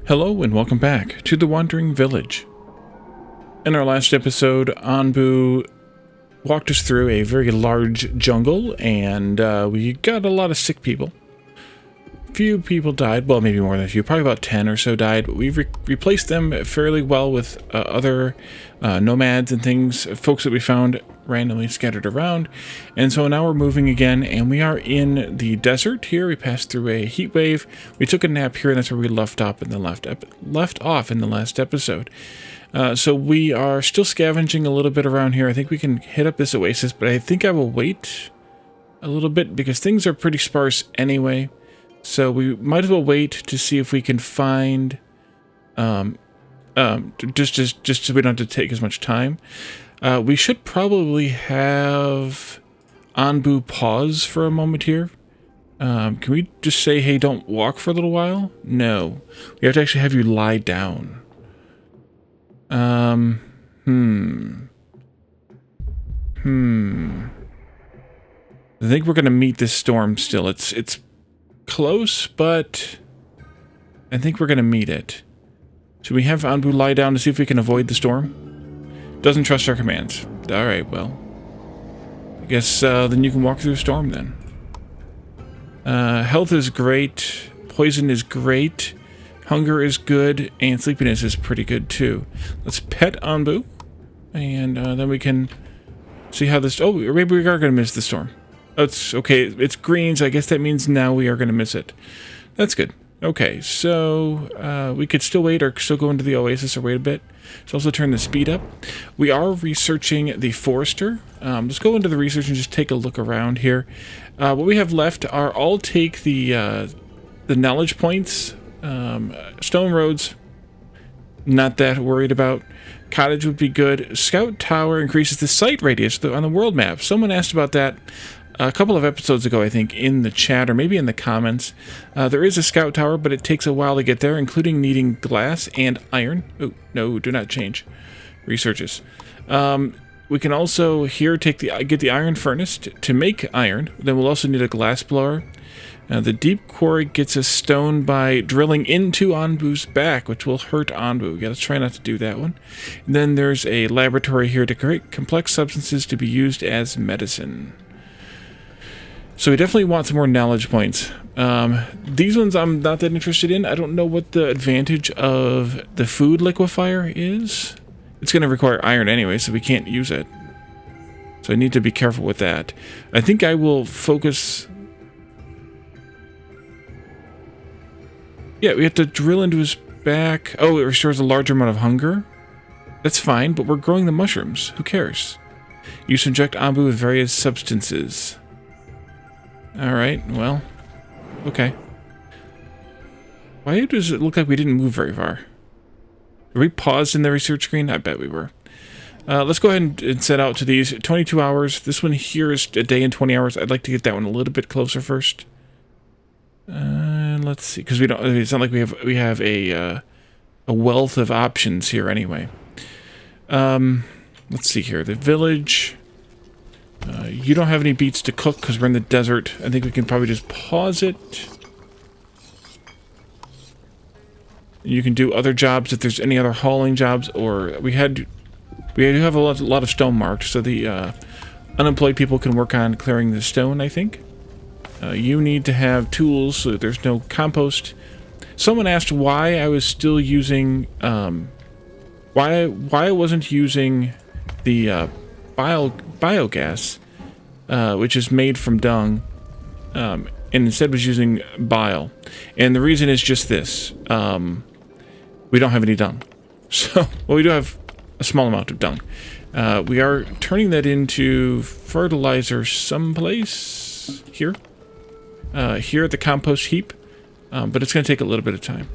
Hello and welcome back to the Wandering Village. In our last episode, Anbu walked us through a very large jungle and we got a lot of sick people. Few people died, well maybe more than a few, probably about 10 or so died, but we've replaced them fairly well with other nomads and things, folks that we found randomly scattered around. And so now we're moving again and we are in the desert here. We passed through a heat wave, we took a nap here, and that's where we left off in the last episode. So we are still scavenging a little bit around here. I think we can hit up this oasis, but I think I will wait a little bit because things are pretty sparse anyway. So we might as well wait to see if we can find, just so we don't have to take as much time. We should probably have Anbu pause for a moment here. Can we just say, hey, don't walk for a little while? No. We have to actually have you lie down. I think we're going to meet this storm still. It's close, but I think we're going to meet it. Should we have Anbu lie down to see if we can avoid the storm? Doesn't trust our commands. Alright, well. I guess then you can walk through the storm then. Health is great. Poison is great. Hunger is good. And sleepiness is pretty good too. Let's pet Anbu. And then we can see how this... Oh, maybe we are going to miss the storm. It's okay. It's green, so I guess that means now we are going to miss it. That's good. Okay, so we could still wait or still go into the oasis or wait a bit. Let's also turn the speed up. We are researching the forester. Let's go into the research and just take a look around here. What we have left are I'll take the knowledge points. Stone roads, not that worried about. Cottage would be good. Scout tower increases the sight radius on the world map. Someone asked about that a couple of episodes ago, I think, in the chat or maybe in the comments. There is a scout tower, but it takes a while to get there, including needing glass and iron. Oh, no, do not change. Researches. We can also here get the iron furnace to make iron. Then we'll also need a glass blower. The deep quarry gets us stone by drilling into Anbu's back, which will hurt Anbu. We gotta try not to do that one. And then there's a laboratory here to create complex substances to be used as medicine. So we definitely want some more knowledge points. These ones I'm not that interested in. I don't know what the advantage of the food liquefier is. It's going to require iron anyway, so we can't use it. So I need to be careful with that. I think I will focus... Yeah, we have to drill into his back. Oh, it restores a larger amount of hunger. That's fine, but we're growing the mushrooms. Who cares? Use to inject Anbu with various substances. Alright, well, okay. Why does it look like we didn't move very far? Were we paused in the research screen? I bet we were. Let's go ahead and set out to these. 22 hours. This one here is a day and 20 hours. I'd like to get that one a little bit closer first. Let's see, because we don't. It's not like we have a wealth of options here anyway. Let's see here. The village. You don't have any beets to cook because we're in the desert. I think we can probably just pause it. You can do other jobs if there's any other hauling jobs, or we do have a lot of stone marked, so the unemployed people can work on clearing the stone, I think. You need to have tools so that there's no compost. Someone asked why I was still using, why I wasn't using the biogas, which is made from dung, and instead was using bile. And the reason is just this. We don't have any dung. So, well, we do have a small amount of dung. We are turning that into fertilizer someplace here. Here at the compost heap, but it's going to take a little bit of time.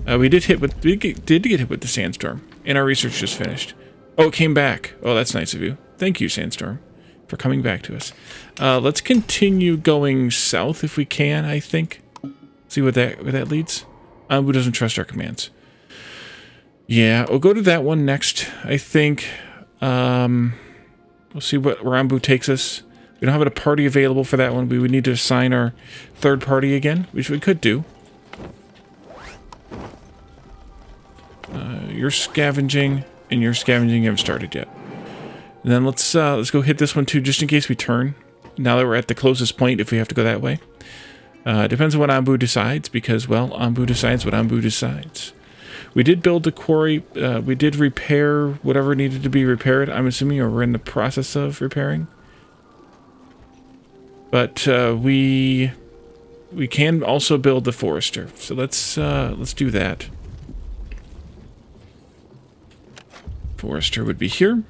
We did get hit with the sandstorm, and our research just finished. Oh, it came back. Oh, that's nice of you. Thank you, sandstorm, for coming back to us. Let's continue going south if we can, I think. See where that leads. Anbu doesn't trust our commands. Yeah, we'll go to that one next, I think. We'll see where Anbu takes us. We don't have a party available for that one. We would need to assign our third party again, which we could do. You're scavenging, and your scavenging haven't started yet. And then let's go hit this one too, just in case we turn. Now that we're at the closest point, if we have to go that way. Depends on what Anbu decides, because, well, Anbu decides what Anbu decides. We did build the quarry. We did repair whatever needed to be repaired. I'm assuming we're in the process of repairing. But we can also build the forester. So let's do that. Forester would be here.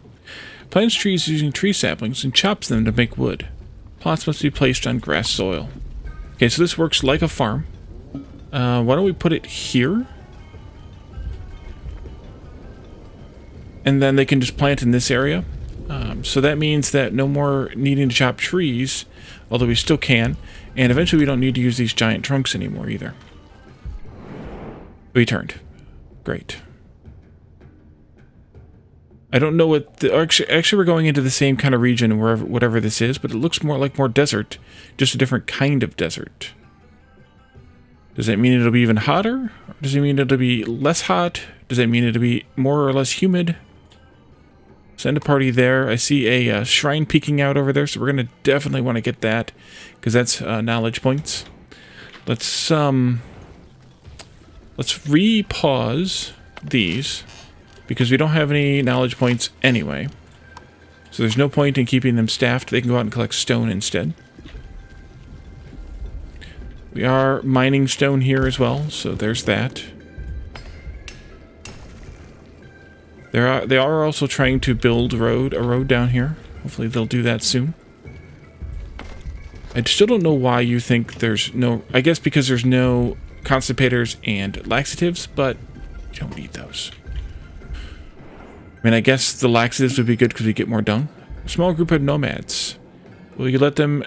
Plants trees using tree saplings and chops them to make wood. Plots must be placed on grass soil. Okay, so this works like a farm. Why don't we put it here? And then they can just plant in this area. So that means that no more needing to chop trees, although we still can. And eventually we don't need to use these giant trunks anymore either. We turned. Great. I don't know what... Actually, we're going into the same kind of region, whatever this is, but it looks more like more desert. Just a different kind of desert. Does that mean it'll be even hotter? Or does it mean it'll be less hot? Does that mean it'll be more or less humid? Send a party there. I see a shrine peeking out over there, so we're going to definitely want to get that, because that's knowledge points. Let's re-pause these, because we don't have any knowledge points anyway. So there's no point in keeping them staffed. They can go out and collect stone instead. We are mining stone here as well, so there's that. They are also trying to build a road down here. Hopefully they'll do that soon. I still don't know why you think there's no... I guess because there's no constipators and laxatives, but you don't need those. I mean, I guess the laxatives would be good because we get more dung. A small group of nomads. Will you let them...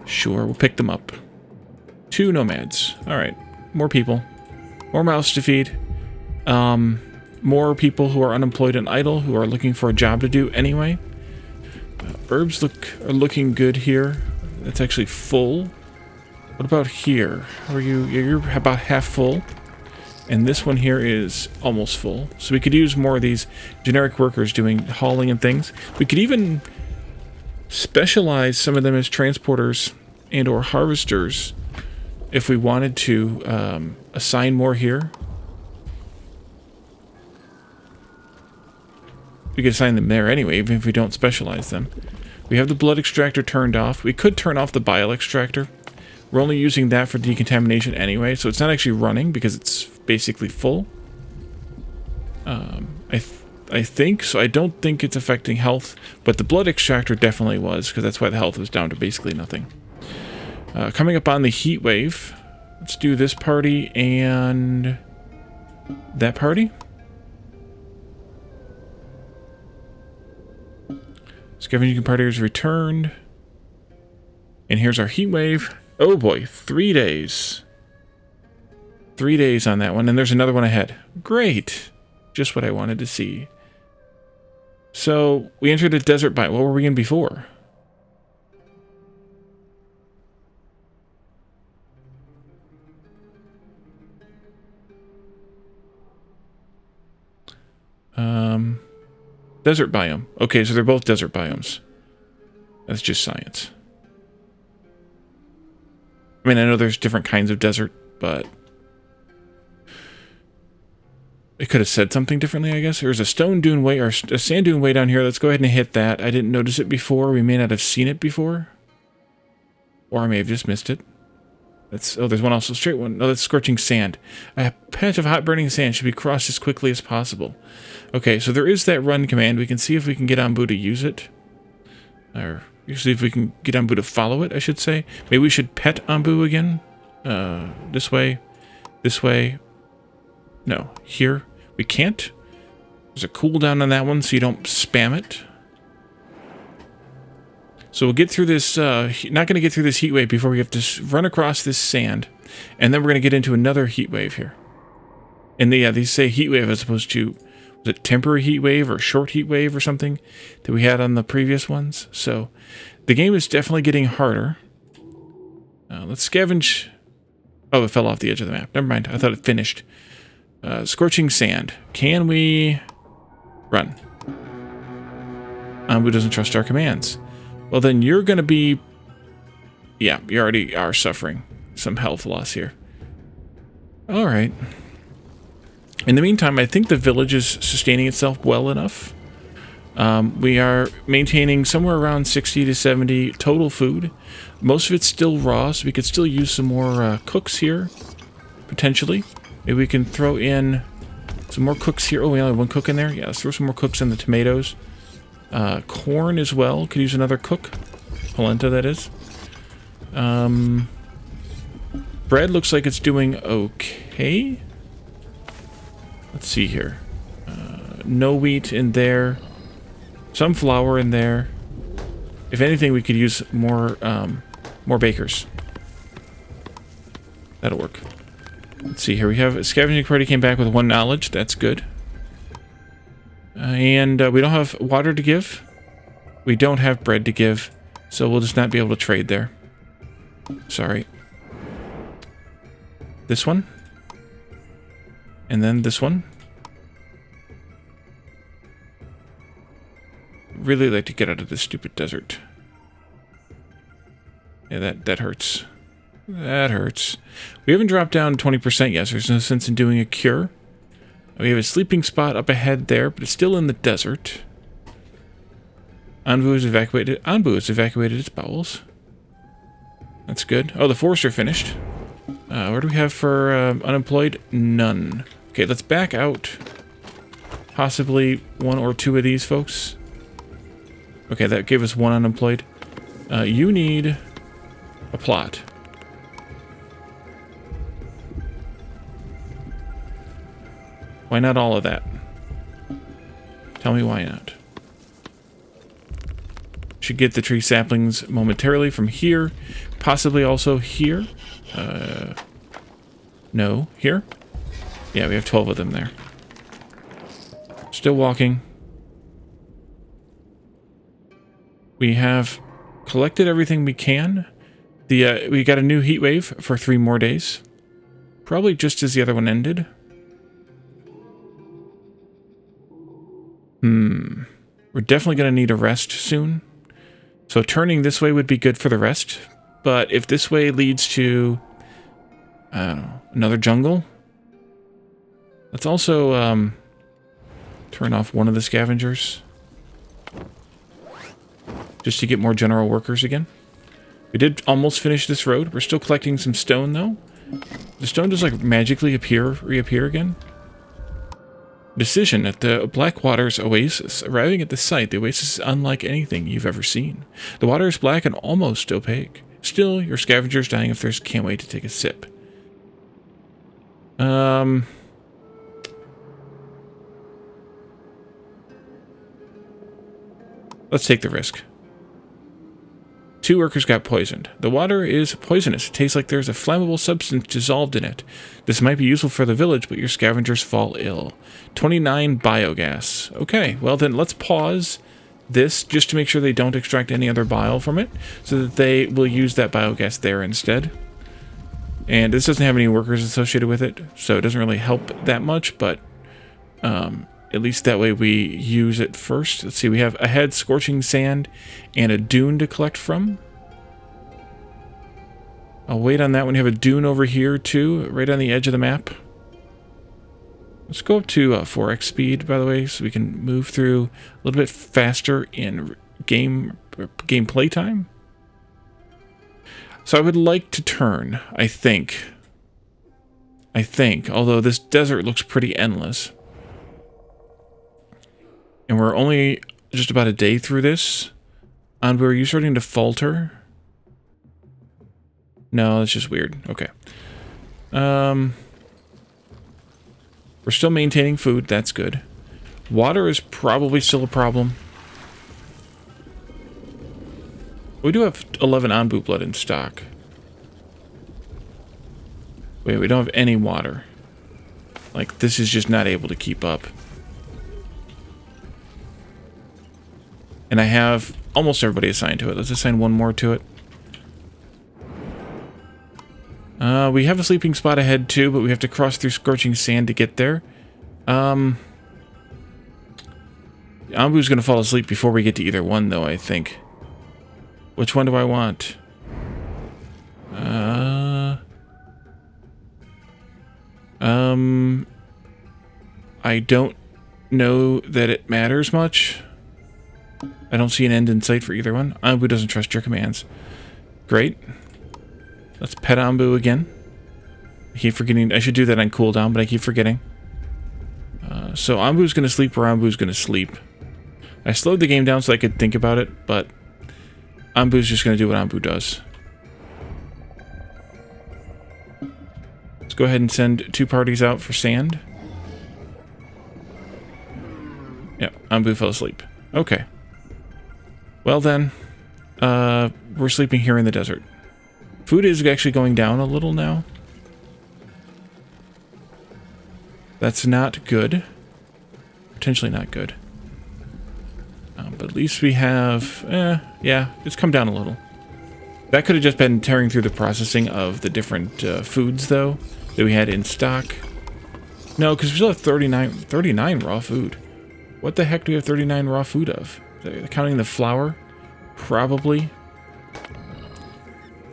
Sure, we'll pick them up. 2 nomads. Alright. More people. More mouths to feed. More people who are unemployed and idle, who are looking for a job to do anyway. Herbs are looking good here. That's actually full. What about here? How are you? You're about half full. And this one here is almost full. So we could use more of these generic workers doing hauling and things. We could even specialize some of them as transporters and or harvesters if we wanted to assign more here. We could assign them there anyway, even if we don't specialize them. We have the blood extractor turned off. We could turn off the bile extractor. We're only using that for decontamination anyway, so it's not actually running because it's basically full. I think, so I don't think it's affecting health, but the blood extractor definitely was, because that's why the health was down to basically nothing. Coming up on the heat wave, let's do this party and that party. Scavenging party is returned. And here's our heat wave. Oh boy, 3 days. 3 days on that one, and there's another one ahead. Great. Just what I wanted to see. So, we entered a desert biome. What were we in before? Desert biome. Okay, so they're both desert biomes. That's just science. I mean, I know there's different kinds of desert, but it could have said something differently, I guess. There's a stone dune way, or a sand dune way down here. Let's go ahead and hit that. I didn't notice it before. We may not have seen it before. Or I may have just missed it. Oh, there's one also, straight one. No, that's scorching sand. A patch of hot burning sand should be crossed as quickly as possible. Okay, so there is that run command. We can see if we can get Anbu to use it. Or see if we can get Anbu to follow it, I should say. Maybe we should pet Anbu again. This way. This way. No, here. We can't. There's a cooldown on that one, so you don't spam it. So we'll get through this, not going to get through this heat wave before we have to run across this sand. And then we're going to get into another heat wave here. And yeah, these say heat wave as opposed to, was it temporary heat wave or short heat wave or something that we had on the previous ones. So the game is definitely getting harder. Let's scavenge Oh, it fell off the edge of the map. Never mind. I thought it finished. Scorching sand. Can we run? Who doesn't trust our commands? Well, then you're going to be... Yeah, you already are suffering some health loss here. All right. In the meantime, I think the village is sustaining itself well enough. We are maintaining somewhere around 60 to 70 total food. Most of it's still raw, so we could still use some more cooks here, potentially. Maybe we can throw in some more cooks here. Oh, we only have one cook in there? Yeah, let's throw some more cooks in the tomatoes. Corn as well. Could use another cook. Polenta, that is. Bread looks like it's doing okay. Let's see here. No wheat in there. Some flour in there. If anything, we could use more bakers. That'll work. Let's see here. We have a scavenging party came back with 1 knowledge. That's good. And we don't have water to give. We don't have bread to give. So we'll just not be able to trade there. Sorry. This one. And then this one. Really like to get out of this stupid desert. Yeah, that hurts. That hurts. We haven't dropped down 20% yet, so there's no sense in doing a cure. We have a sleeping spot up ahead there, but it's still in the desert. Anbu has evacuated. Anbu has evacuated its bowels. That's good. Oh, the forester finished. What do we have for unemployed? None. Okay, let's back out. Possibly 1 or 2 of these folks. Okay, that gave us 1 unemployed. You need a plot. Why not all of that? Tell me why not. Should get the tree saplings momentarily from here. Possibly also here. No. Here? Yeah, we have 12 of them there. Still walking. We have collected everything we can. We got a new heat wave for 3 more days. Probably just as the other one ended. We're definitely going to need a rest soon. So turning this way would be good for the rest. But if this way leads to, I don't know, another jungle. Let's also turn off one of the scavengers. Just to get more general workers again. We did almost finish this road. We're still collecting some stone, though. The stone does, like, magically reappear again. Decision at the Blackwater's oasis. Arriving at the site, the oasis is unlike anything you've ever seen. The water is black and almost opaque. Still, your scavenger's dying of thirst. Can't wait to take a sip. Let's take the risk. 2 workers got poisoned. The water is poisonous. It tastes like there's a flammable substance dissolved in it. This might be useful for the village, but your scavengers fall ill. 29 biogas. Okay, well then let's pause this just to make sure they don't extract any other bile from it, so that they will use that biogas there instead. And this doesn't have any workers associated with it, so it doesn't really help that much, but at least that way we use it first. Let's see, we have ahead scorching sand and a dune to collect from. I'll wait on that one. You have a dune over here too, right on the edge of the map. Let's go up to 4x speed, by the way, so we can move through a little bit faster in gameplay time. So I would like to turn, I think, although this desert looks pretty endless. And we're only just about a day through this. And were you starting to falter? No, that's just weird. Okay. We're still maintaining food. That's good. Water is probably still a problem. We do have 11 Anbu blood in stock. Wait, we don't have any water. Like, this is just not able to keep up. And I have almost everybody assigned to it. Let's assign 1 more to it. We have a sleeping spot ahead too, but we have to cross through scorching sand to get there. Ambu's gonna fall asleep before we get to either one, though, I think. Which one do I want? I don't know that it matters much. I don't see an end in sight for either one. Ambu doesn't trust your commands. Great. Let's pet Ambu again. I keep forgetting. I should do that on cooldown, but I keep forgetting. So Ambu's going to sleep where Ambu's going to sleep. I slowed the game down so I could think about it, but Ambu's just going to do what Ambu does. Let's go ahead and send 2 parties out for sand. Yep, Ambu fell asleep. Okay. Well then, we're sleeping here in the desert. Food is actually going down a little now. That's not good. Potentially not good. But at least we have... yeah, it's come down a little. That could have just been tearing through the processing of the different foods, though, that we had in stock. No, because we still have 39 raw food. What the heck do we have 39 raw food of? Counting the flour? Probably.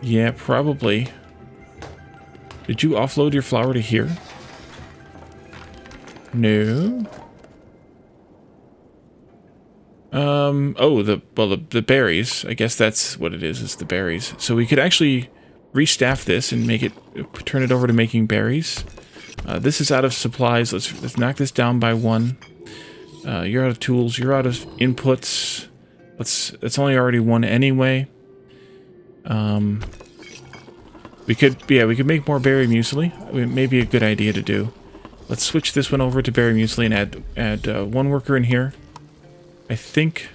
Yeah, probably. Did you offload your flour to here? No. Oh, the berries. I guess that's what it is the berries. So we could actually restaff this and make it, turn it over to making berries. This is out of supplies. Let's knock this down by 1. You're out of tools. You're out of inputs. It's only already 1 anyway. We could make more berry muesli. It may be a good idea to do. Let's switch this one over to berry muesli and add 1 worker in here. I think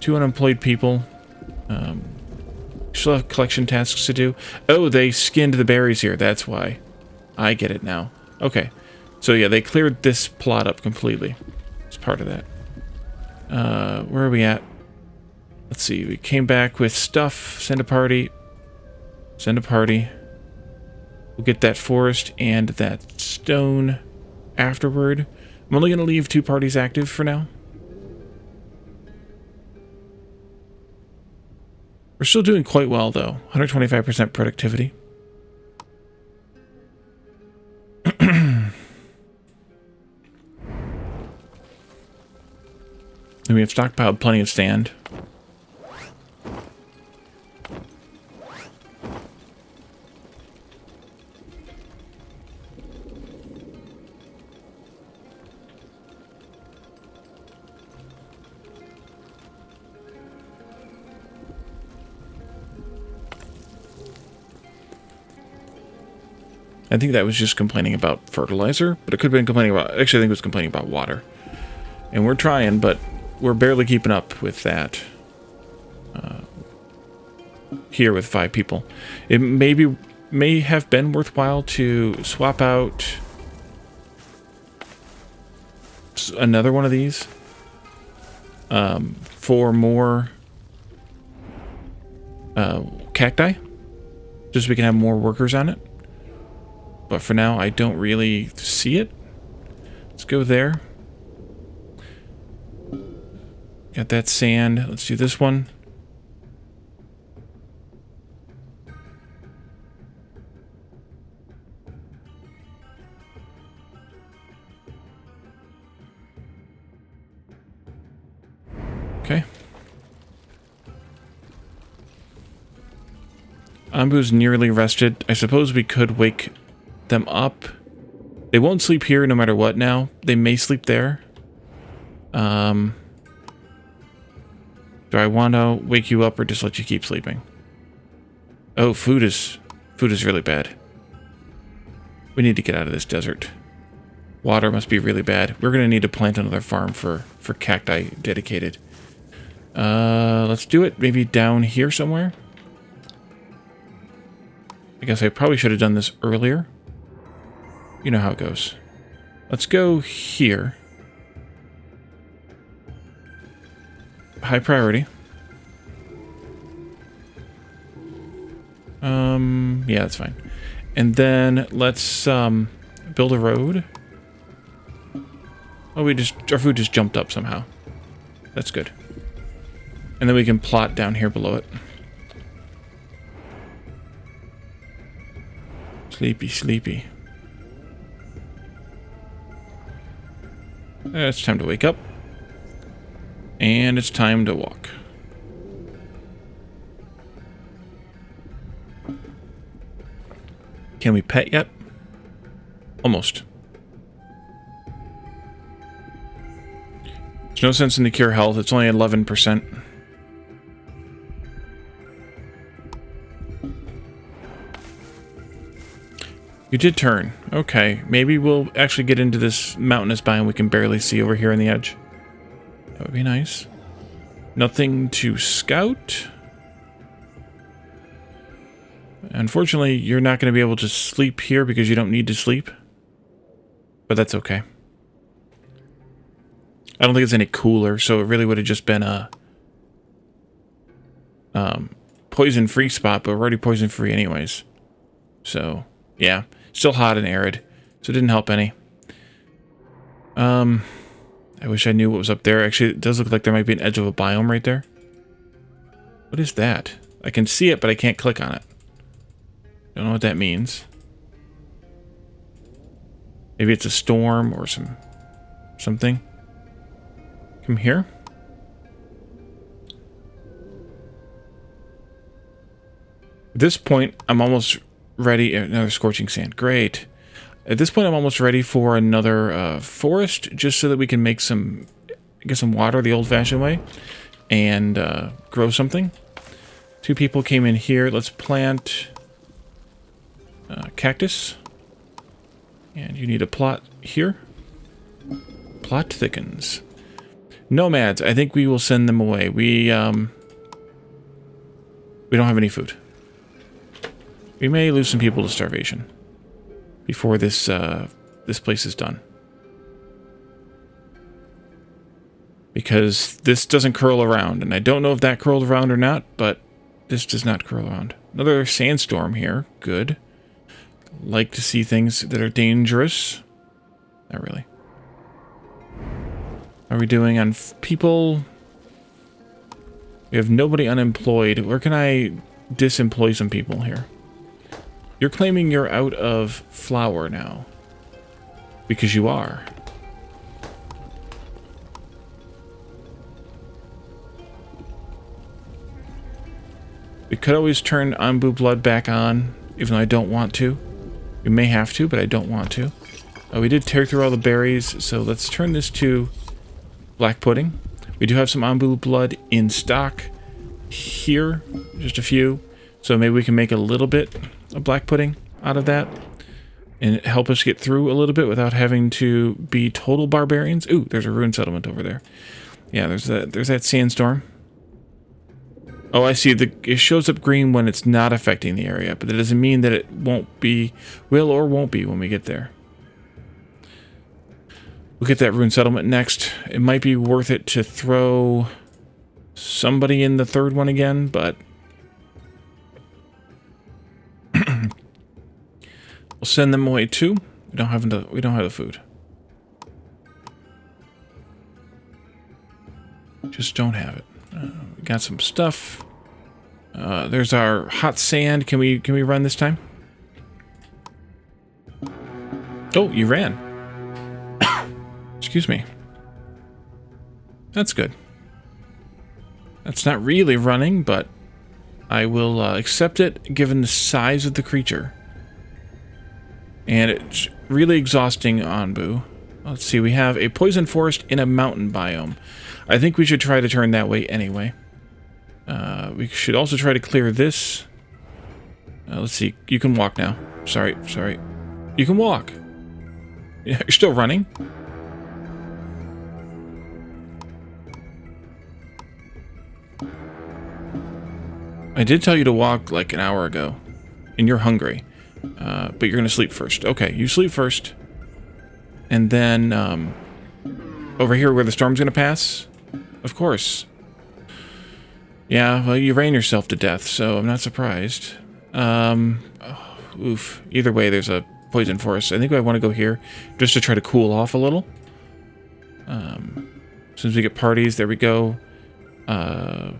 2 unemployed people. Still have collection tasks to do. Oh, they skinned the berries here. That's why. I get it now. Okay. So yeah, they cleared this plot up completely. It's part of that. Where are we at? Let's see. We came back with stuff. Send a party. Send a party. We'll get that forest and that stone afterward. I'm only going to leave 2 parties active for now. We're still doing quite well, though. 125% productivity. And we have stockpiled plenty of sand. I think that was just complaining about fertilizer, but it could have been complaining about... Actually, I think it was complaining about water. And we're trying, but we're barely keeping up with that. Here with 5 people. It may have been worthwhile to swap out another one of these for more cacti, just so we can have more workers on it. But for now, I don't really see it. Let's go there. Got that sand. Let's do this one. Okay. Ambu's nearly rested. I suppose we could wake them up. They won't sleep here no matter what now. They may sleep there. Do I want to wake you up or just let you keep sleeping? Oh, food is really bad. We need to get out of this desert. Water must be really bad. We're going to need to plant another farm for cacti dedicated. Let's do it. Maybe down here somewhere. I guess I probably should have done this earlier. You know how it goes. Let's go here. High priority. Yeah, that's fine. And then let's build a road. Oh, our food just jumped up somehow. That's good. And then we can plot down here below it. Sleepy, sleepy. It's time to wake up. And it's time to walk. Can we pet yet? Almost. There's no sense in the cure health. It's only 11%. You did turn. Okay. Maybe we'll actually get into this mountainous biome we can barely see over here on the edge. That would be nice. Nothing to scout. Unfortunately, you're not going to be able to sleep here because you don't need to sleep. But that's okay. I don't think it's any cooler, so it really would have just been a poison-free spot, but we're already poison-free anyways. So, yeah. Still hot and arid, so it didn't help any. I wish I knew what was up there. Actually, it does look like there might be an edge of a biome right there. What is that? I can see it, but I can't click on it. Don't know what that means. Maybe it's a storm or something. Come here. At this point, I'm almost ready. Another scorching sand. Great. At this point, I'm almost ready for another forest, just so that we can make get some water the old-fashioned way, and grow something. 2 people came in here. Let's plant cactus. And you need a plot here. Plot thickens. Nomads. I think we will send them away. We don't have any food. We may lose some people to starvation before this this place is done. Because this doesn't curl around, and I don't know if that curled around or not, but this does not curl around. Another sandstorm here. Good. Like to see things that are dangerous. Not really. How are we doing on people? We have nobody unemployed. Where can I disemploy some people here? You're claiming you're out of flour now. Because you are. We could always turn Anbu blood back on, even though I don't want to. We may have to, but I don't want to. We did tear through all the berries, so let's turn this to black pudding. We do have some Anbu blood in stock here, just a few. So maybe we can make a little bit of black pudding out of that and help us get through a little bit without having to be total barbarians. Ooh, there's a ruined settlement over there. Yeah, there's that sandstorm. Oh, I see. It shows up green when it's not affecting the area, but that doesn't mean that it will or won't be when we get there. We'll get that ruined settlement next. It might be worth it to throw somebody in the third one again, but we'll send them away too. We don't have the food. Just don't have it. We got some stuff. There's our hot sand. Can we run this time? Oh, you ran. Excuse me. That's good. That's not really running, but I will accept it given the size of the creature. And it's really exhausting, Anbu. Let's see, we have a poison forest in a mountain biome. I think we should try to turn that way anyway. We should also try to clear this. Let's see, you can walk now. Sorry. You can walk. You're still running. I did tell you to walk like an hour ago, and you're hungry. But you're going to sleep first. Okay, you sleep first. And then, over here where the storm's going to pass? Of course. Yeah, well, you ran yourself to death, so I'm not surprised. Oof. Either way, there's a poison forest. I think I want to go here just to try to cool off a little. As soon as we get parties, there we go. Go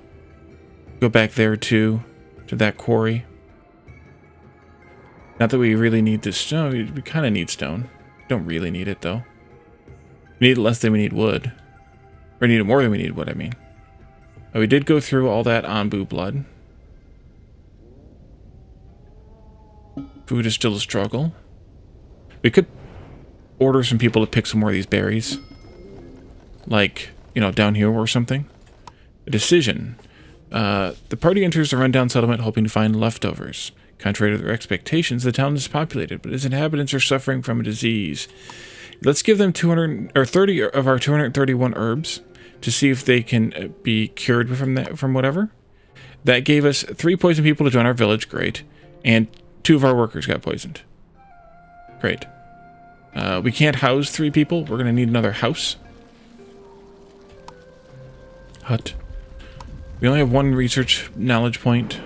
back there too, to that quarry. Not that we really need this stone. We kind of need stone. Don't really need it though. We need it less than we need wood. Or need it more than we need wood, I mean. We did go through all that Anbu blood. Food is still a struggle. We could order some people to pick some more of these berries. Like, you know, down here or something. A decision. The party enters a rundown settlement hoping to find leftovers. Contrary to their expectations, the town is populated, but its inhabitants are suffering from a disease. Let's give them 30 of our 231 herbs to see if they can be cured from whatever. That gave us 3 poisoned people to join our village. Great. And 2 of our workers got poisoned. Great. We can't house 3 people. We're going to need another house. Hut. We only have 1 research knowledge point.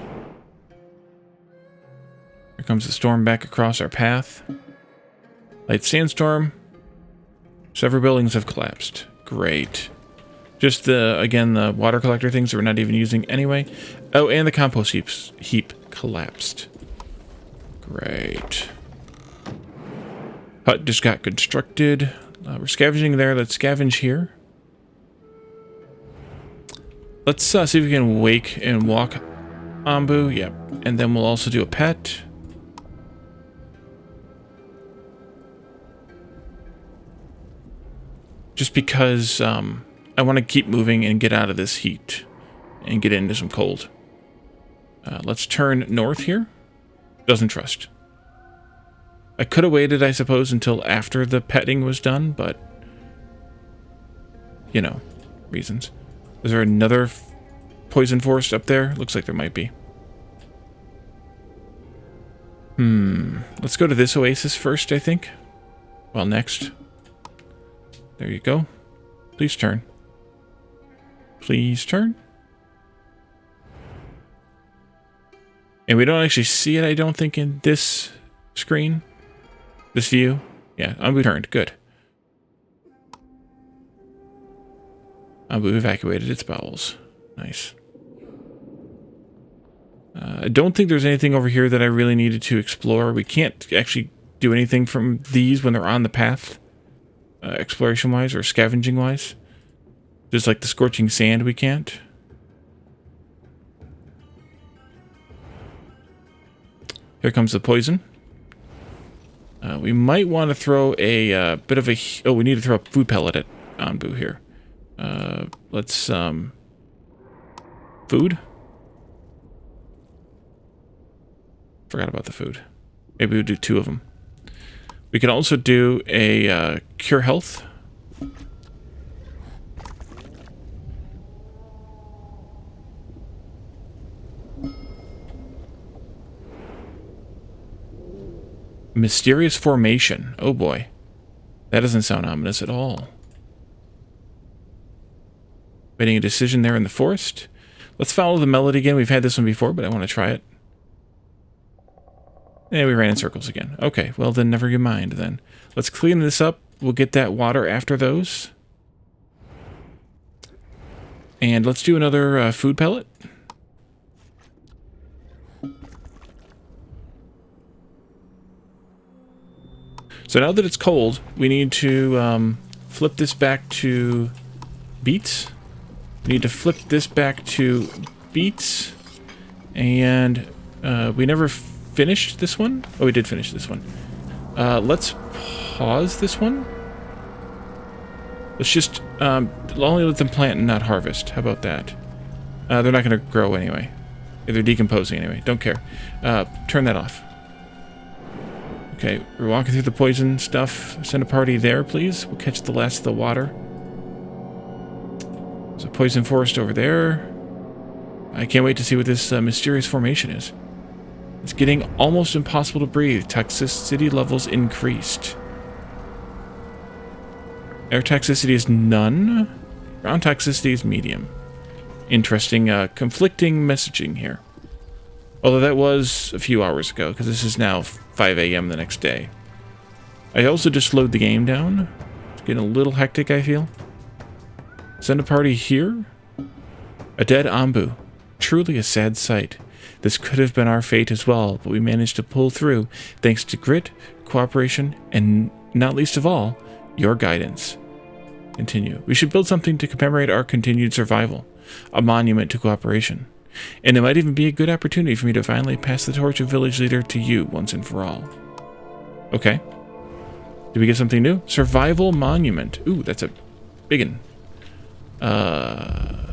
Here comes the storm back across our path. Light sandstorm. Several buildings have collapsed. Great. Just again, the water collector things that we're not even using anyway. Oh, and the compost heap collapsed. Great. Hut just got constructed. We're scavenging there. Let's scavenge here. Let's see if we can wake and walk Anbu. Yep. And then we'll also do a pet. Just because I want to keep moving and get out of this heat and get into some cold. Let's turn north here. Doesn't trust. I could have waited, I suppose, until after the petting was done, but you know, reasons. Is there another poison forest up there? Looks like there might be. Let's go to this oasis first, I think. Well, next. There you go. Please turn. Please turn. And we don't actually see it, I don't think, in this screen. This view. Yeah, Anbu turned. Good. Anbu evacuated its bowels. Nice. I don't think there's anything over here that I really needed to explore. We can't actually do anything from these when they're on the path. Exploration-wise or scavenging-wise. Just like the scorching sand, we can't. Here comes the poison. We might want to throw a bit of a... Oh, we need to throw a food pellet at Anbu here. Let's... Food? Forgot about the food. Maybe we'll do 2 of them. We can also do a cure health. Mysterious formation. Oh boy. That doesn't sound ominous at all. Waiting a decision there in the forest. Let's follow the melody again. We've had this one before, but I want to try it. And we ran in circles again. Okay, well then never mind then. Let's clean this up. We'll get that water after those. And let's do another food pellet. So now that it's cold, we need to flip this back to beets. We need to flip this back to beets. And we never finished this one? Oh, we did finish this one. Let's pause this one. Let's just only let them plant and not harvest. How about that? They're not going to grow anyway. They're decomposing anyway. Don't care. Turn that off. Okay, we're walking through the poison stuff. Send a party there, please. We'll catch the last of the water. There's a poison forest over there. I can't wait to see what this mysterious formation is. It's getting almost impossible to breathe. Toxicity levels increased. Air toxicity is none. Ground toxicity is medium. Interesting, conflicting messaging here. Although that was a few hours ago, because this is now 5 a.m. the next day. I also just slowed the game down. It's getting a little hectic, I feel. Send a party here? A dead Ambu. Truly a sad sight. This could have been our fate as well, but we managed to pull through thanks to grit, cooperation, and not least of all, your guidance. Continue. We should build something to commemorate our continued survival. A monument to cooperation. And it might even be a good opportunity for me to finally pass the torch of village leader to you once and for all. Okay. Did we get something new? Survival monument. Ooh, that's a big one.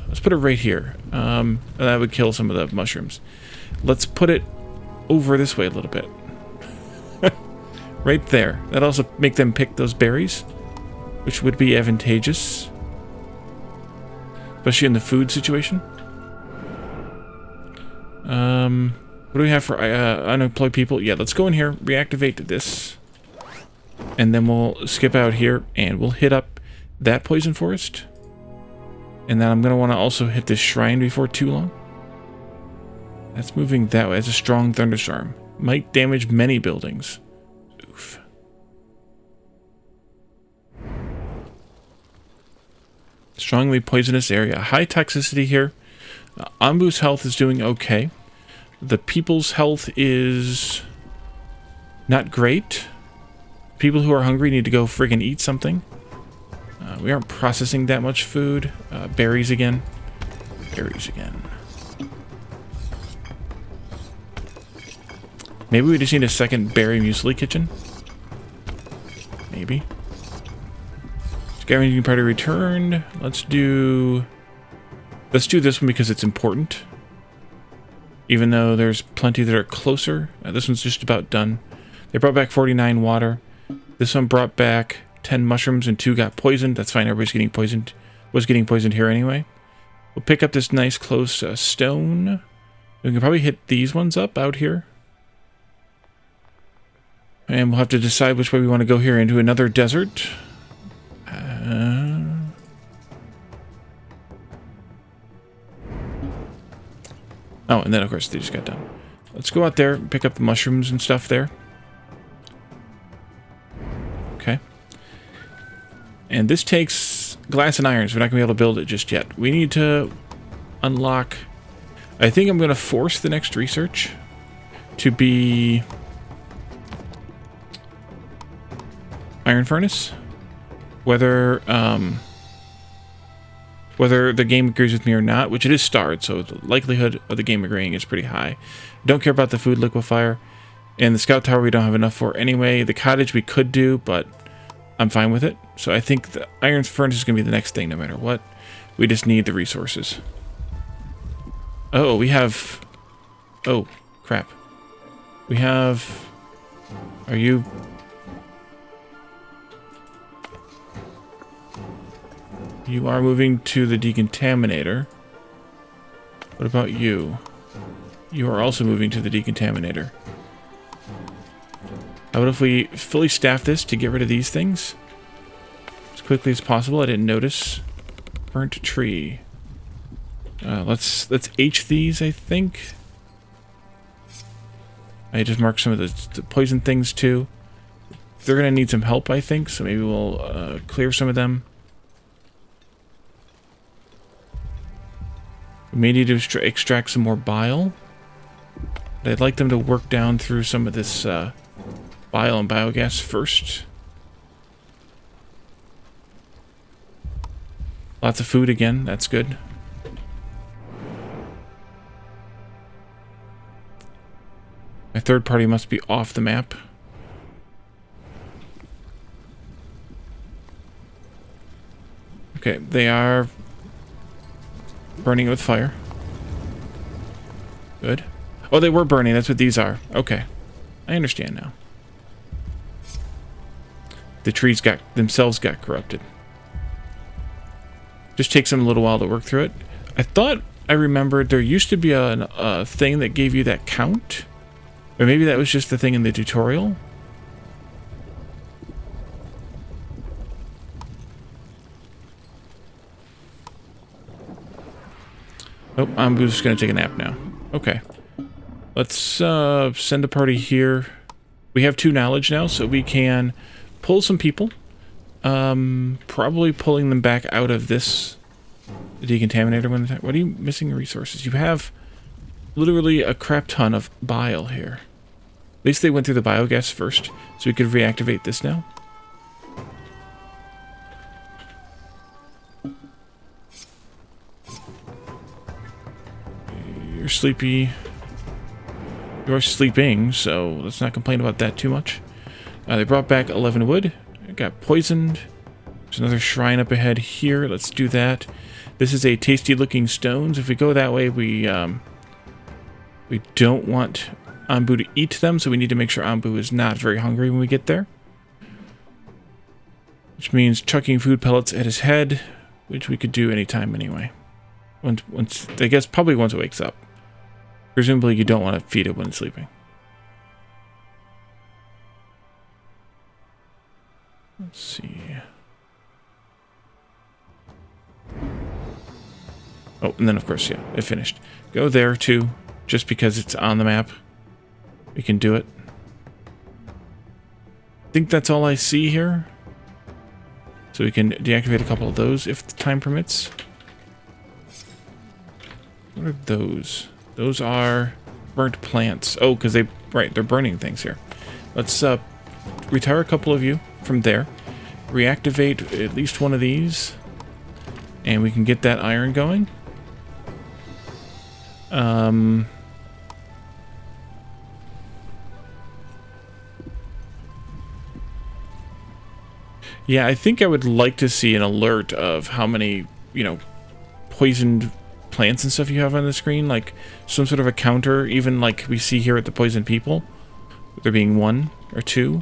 Let's put it right here. That would kill some of the mushrooms. Let's put it over this way a little bit. Right there. That'd also make them pick those berries, which would be advantageous. Especially in the food situation. What do we have for unemployed people? Yeah, let's go in here, reactivate this. And then we'll skip out here, and we'll hit up that poison forest. And then I'm going to want to also hit this shrine before too long. That's moving that way. It's a strong thunderstorm. Might damage many buildings. Oof. Strongly poisonous area. High toxicity here. Ambu's health is doing okay. The people's health is not great. People who are hungry need to go friggin' eat something. We aren't processing that much food. Berries again. Berries again. Maybe we just need a second berry muesli kitchen. Maybe. Scavenging party returned. Let's do this one because it's important. Even though there's plenty that are closer. This one's just about done. They brought back 49 water. This one brought back 10 mushrooms and 2 got poisoned. That's fine. Everybody's getting poisoned. Was getting poisoned here anyway. We'll pick up this nice close stone. We can probably hit these ones up out here. And we'll have to decide which way we want to go here into another desert. Oh, and then of course they just got done. Let's go out there and pick up the mushrooms and stuff there. Okay. And this takes glass and iron, so we're not going to be able to build it just yet. We need to unlock... I think I'm going to force the next research to be... iron furnace. Whether the game agrees with me or not, which it is starred, so the likelihood of the game agreeing is pretty high. Don't care about the food liquefier. And the scout tower we don't have enough for anyway. The cottage we could do, but I'm fine with it. So I think the iron furnace is going to be the next thing no matter what. We just need the resources. Oh, we have... Oh, crap. We have... Are you... You are moving to the decontaminator. What about you? You are also moving to the decontaminator. How about if we fully staff this to get rid of these things? As quickly as possible. I didn't notice. Burnt tree. Let's H these, I think. I just marked some of the poison things too. They're going to need some help, I think, so maybe we'll clear some of them. We may need to extract some more bile. But I'd like them to work down through some of this bile and biogas first. Lots of food again, that's good. My third party must be off the map. Okay, they are burning with fire. Good. Oh, they were burning. That's what these are. Okay. I understand now. The trees themselves got corrupted. Just takes them a little while to work through it. I thought I remembered there used to be a thing that gave you that count. Or maybe that was just the thing in the tutorial. Oh, I'm just going to take a nap now. Okay. Let's send a party here. We have 2 knowledge now, so we can pull some people. Probably pulling them back out of this decontaminator. What are you missing resources? You have literally a crap ton of bile here. At least they went through the biogas first, so we could reactivate this now. You're sleepy. You're sleeping, so let's not complain about that too much. They brought back 11 wood. It got poisoned. There's another shrine up ahead here. Let's do that. This is a tasty looking stones. If we go that way, we don't want Anbu to eat them, so we need to make sure Anbu is not very hungry when we get there. Which means chucking food pellets at his head, which we could do anytime anyway. Once I guess probably once it wakes up. Presumably you don't want to feed it when it's sleeping. Let's see. Oh, and then of course, yeah, it finished. Go there too, just because it's on the map. We can do it. I think that's all I see here. So we can deactivate a couple of those if the time permits. What are those? Those are burnt plants. Oh, because they're burning things here. Let's retire a couple of you from there. Reactivate at least one of these. And we can get that iron going. Yeah, I think I would like to see an alert of how many, poisoned plants and stuff you have on the screen. Like some sort of a counter, even like we see here at the poisoned people. There being 1 or 2.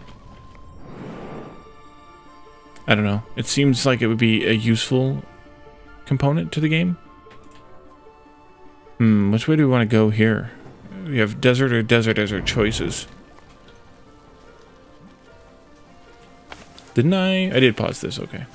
I don't know. It seems like it would be a useful component to the game. Which way do we want to go here? We have desert or desert as our choices. Didn't I? I did pause this, okay.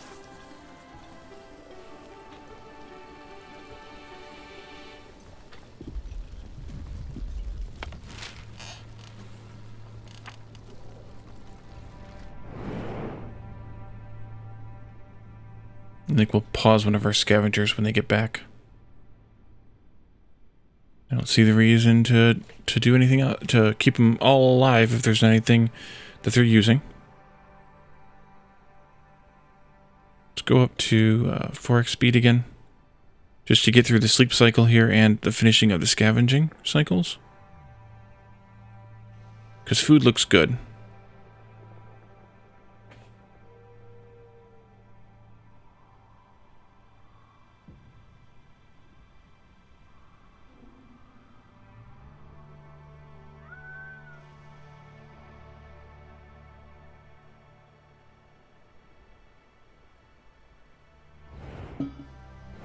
I think we'll pause one of our scavengers when they get back. I don't see the reason to do anything to keep them all alive if there's anything that they're using. Let's go up to 4x speed again, just to get through the sleep cycle here and the finishing of the scavenging cycles. Because food looks good.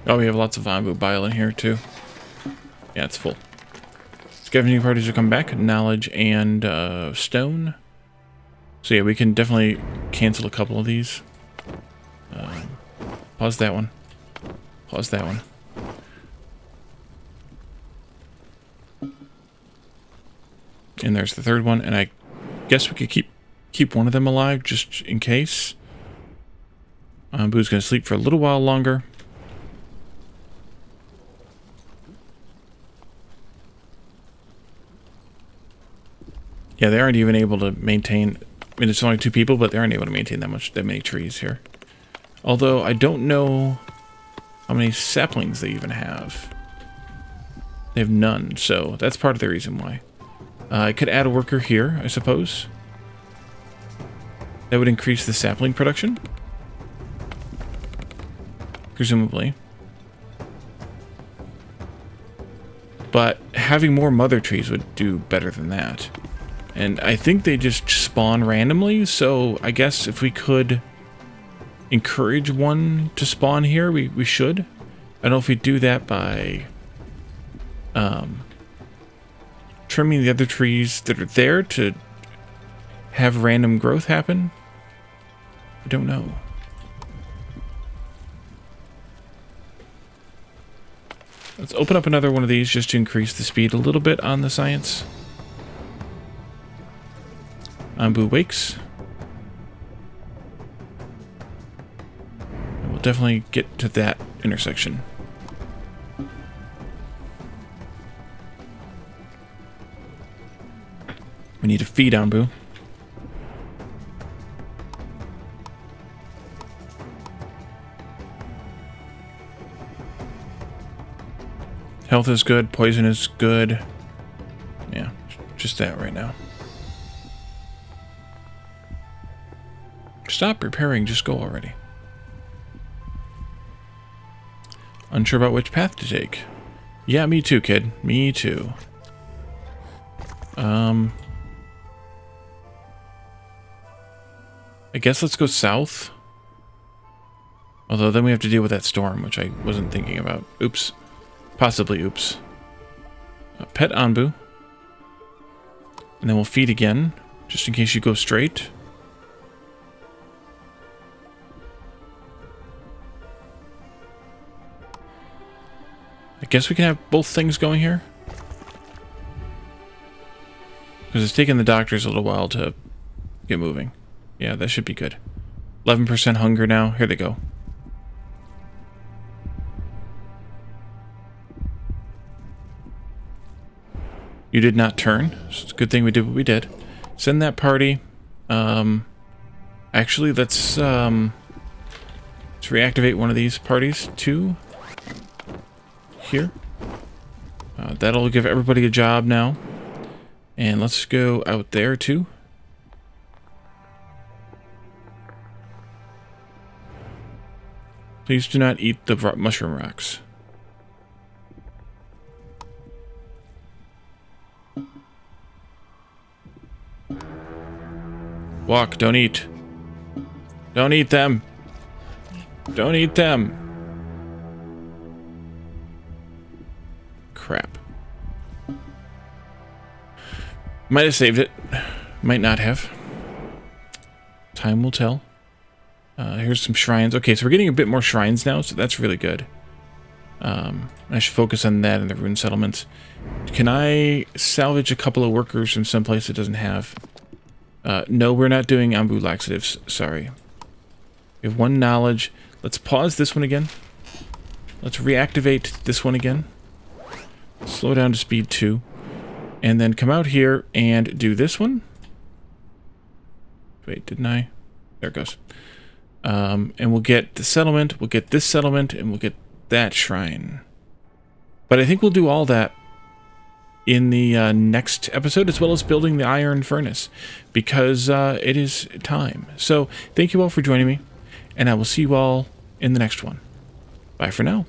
Oh, we have lots of Anbu bile in here, too. Yeah, it's full. Scavenging parties will come back. Knowledge and stone. So yeah, we can definitely cancel a couple of these. Pause that one. Pause that one. And there's the third one. And I guess we could keep one of them alive just in case. Anbu's going to sleep for a little while longer. Yeah, they aren't even able to maintain... I mean, it's only 2 people, but they aren't able to maintain that many trees here. Although, I don't know how many saplings they even have. They have none, so that's part of the reason why. I could add a worker here, I suppose. That would increase the sapling production. Presumably. But having more mother trees would do better than that. And I think they just spawn randomly, so I guess if we could encourage one to spawn here, we should. I don't know if we do that by trimming the other trees that are there to have random growth happen. I don't know. Let's open up another one of these just to increase the speed a little bit on the science. Anbu wakes. And we'll definitely get to that intersection. We need to feed Anbu. Health is good, poison is good. Yeah, just that right now. Stop repairing, just go already. Unsure about which path to take. Yeah, me too, kid. Me too. I guess let's go south. Although then we have to deal with that storm, which I wasn't thinking about. Oops. Possibly oops. Pet Anbu. And then we'll feed again, just in case you go straight. I guess we can have both things going here. Because it's taken the doctors a little while to get moving. Yeah, that should be good. 11% hunger now. Here they go. You did not turn. So it's a good thing we did what we did. Send that party. Actually, let's reactivate one of these parties too. Here. That'll give everybody a job now. And let's go out there too. Please do not eat the mushroom rocks. Walk, don't eat. Don't eat them. Don't eat them. Crap. Might have saved it. Might not have. Time will tell. Here's some shrines. Okay, so we're getting a bit more shrines now, so that's really good. I should focus on that in the rune settlements. Can I salvage a couple of workers from someplace that doesn't have... no, we're not doing Anbu laxatives. Sorry. We have one knowledge. Let's pause this one again. Let's reactivate this one again. Slow down to speed 2. And then come out here and do this one. Wait, didn't I? There it goes. And we'll get the settlement, we'll get this settlement, and we'll get that shrine. But I think we'll do all that in the next episode, as well as building the iron furnace, because it is time. So thank you all for joining me, and I will see you all in the next one. Bye for now.